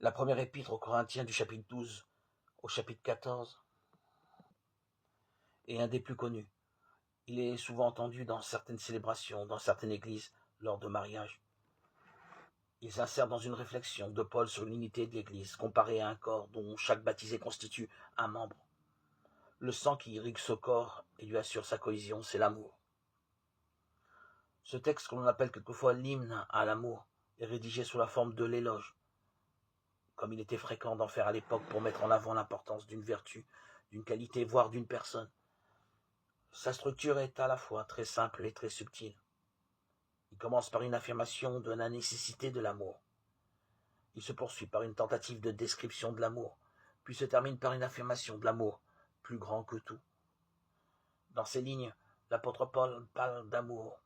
La première épître aux Corinthiens du chapitre 12 au chapitre 14 est un des plus connus. Il est souvent entendu dans certaines célébrations, dans certaines églises, lors de mariages. Il s'insère dans une réflexion de Paul sur l'unité de l'Église, comparée à un corps dont chaque baptisé constitue un membre. Le sang qui irrigue ce corps et lui assure sa cohésion, c'est l'amour. Ce texte, que l'on appelle quelquefois l'hymne à l'amour, est rédigé sous la forme de l'éloge, comme il était fréquent d'en faire à l'époque pour mettre en avant l'importance d'une vertu, d'une qualité, voire d'une personne. Sa structure est à la fois très simple et très subtile. Il commence par une affirmation de la nécessité de l'amour. Il se poursuit par une tentative de description de l'amour, puis se termine par une affirmation de l'amour, plus grand que tout. Dans ces lignes, l'apôtre Paul parle d'amour.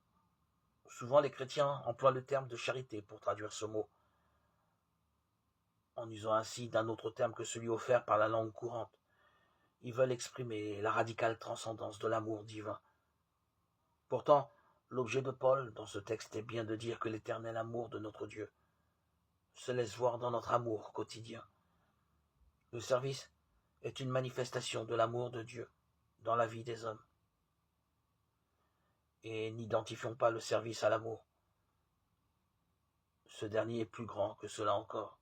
Souvent, les chrétiens emploient le terme de charité pour traduire ce mot, en usant ainsi d'un autre terme que celui offert par la langue courante. Ils veulent exprimer la radicale transcendance de l'amour divin. Pourtant, l'objet de Paul dans ce texte est bien de dire que l'éternel amour de notre Dieu se laisse voir dans notre amour quotidien. Le service est une manifestation de l'amour de Dieu dans la vie des hommes. Et n'identifions pas le service à l'amour. Ce dernier est plus grand que cela encore.